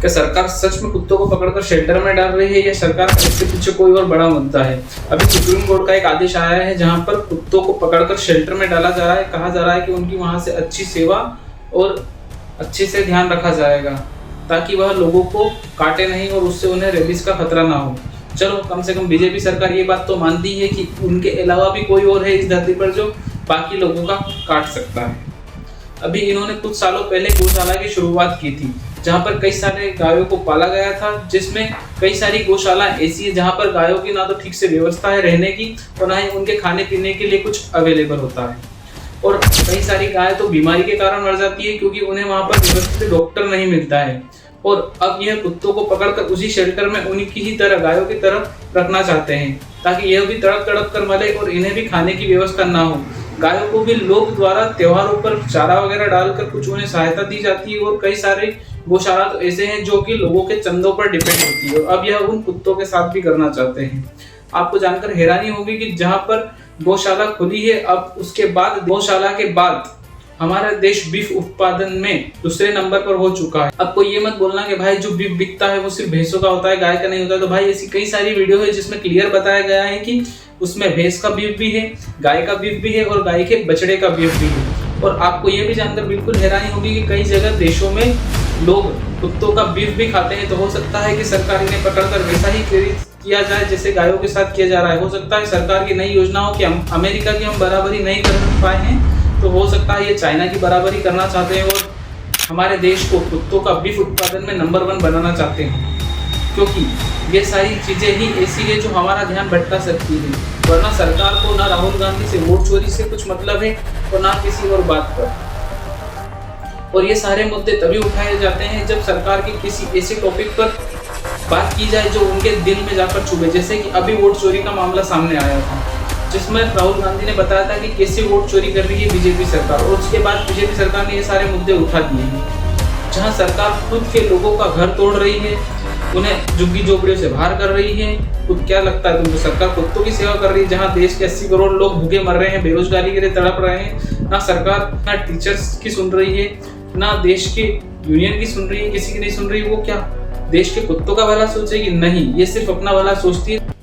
क्या सरकार सच में कुत्तों को पकड़कर शेल्टर में डाल रही है या सरकार का इसके पीछे कोई और बड़ा मुद्दा है? अभी सुप्रीम कोर्ट का एक आदेश आया है जहां पर कुत्तों को पकड़कर शेल्टर में डाला जा रहा है। कहा जा रहा है कि उनकी वहां से अच्छी सेवा और अच्छे से ध्यान रखा जाएगा ताकि वह लोगों को काटे नहीं और उससे उन्हें रेबीज का खतरा ना हो। चलो, कम से कम बीजेपी सरकार ये बात तो मानती है कि उनके अलावा भी कोई और है इस धरती पर जो बाकी लोगों का काट सकता है। अभी इन्होंने कुछ सालों पहले गौशाला की शुरुआत की थी जहां पर कई सारे गायों को पाला गया था, जिसमें कई सारी गौशाला ऐसी है जहां पर गायों की ना तो ठीक से व्यवस्था है रहने की और ना ही उनके खाने पीने के लिए कुछ अवेलेबल होता है। और कई सारी गाय तो बीमारी के कारण मर जाती है क्योंकि उन्हें वहां पर व्यवस्थित डॉक्टर नहीं मिलता है। और अब यह कुत्तों को पकड़कर उसी शेल्टर में उन्हीं की ही तरह गायों की तरह रखना चाहते हैं ताकि यह भी तड़प तड़प कर मरे और इन्हें भी खाने की व्यवस्था ना हो। गायों को भी लोग द्वारा त्योहारों पर चारा वगैरह डालकर कुछ उन्हें सहायता दी जाती है और कई सारे गौशाला तो ऐसे हैं जो कि लोगों के चंदों पर डिपेंड होती है। अब यह उन कुत्तों के साथ भी करना चाहते हैं। आपको जानकर हैरानी होगी कि जहां पर गौशाला खुली है, अब उसके बाद गौशाला के बाद हमारा देश बीफ उत्पादन में दूसरे नंबर पर हो चुका है। अब कोई ये मत बोलना कि भाई जो बीफ बिकता है वो सिर्फ भैंसों का होता है, गाय का नहीं होता। तो भाई ऐसी कई सारी वीडियो है जिसमें क्लियर बताया गया है कि उसमें भैंस का बीफ भी है, गाय का बीफ भी है और गाय के बछड़े का बीफ भी है। और आपको ये भी जानकर बिल्कुल हैरानी होगी कि कई जगह देशों में लोग कुत्तों का बीफ भी खाते हैं। तो हो सकता है कि सरकार इन्हें पकड़कर वैसा ही किया जाए जैसे गायों के साथ किया जा रहा है। हो सकता है सरकार की नई योजनाओं की अमेरिका की हम बराबरी नहीं कर पाए हैं, तो हो सकता है ये चाइना की बराबरी करना चाहते हैं और हमारे देश को कुत्तों का बीफ उत्पादन में नंबर 1 बनाना चाहते हैं, क्योंकि ये सारी चीजें ही ऐसी है जो हमारा ध्यान भटका सकती है। वरना सरकार को ना राहुल गांधी से वोट चोरी से कुछ मतलब है और ना किसी और बात पर। और ये सारे मुद्दे तभी उठाए जाते हैं जब सरकार की किसी ऐसे टॉपिक पर बात की जाए जो उनके दिल में जाकर चुभे। जैसे कि अभी वोट चोरी का मामला सामने आया था जिसमें राहुल गांधी ने बताया था कि कैसे वोट चोरी कर रही है बीजेपी सरकार, और उसके बाद बीजेपी सरकार ने ये सारे मुद्दे उठा दिए हैं। जहां सरकार खुद के लोगों का घर तोड़ रही है, उन्हें झुग्गी झोपड़ियों से बाहर कर रही है। खुद क्या लगता है तुमको, सरकार कुत्तों की सेवा कर रही है जहां देश के 80 करोड़ लोग भूखे मर रहे हैं, बेरोजगारी के लिए तड़प रहे हैं। ना सरकार ना टीचर्स की सुन रही है, ना देश के यूनियन की सुन रही है, किसी की नहीं सुन रही। वो क्या देश के कुत्तों का भला सोचेगी? नहीं, ये सिर्फ अपना भला सोचती है।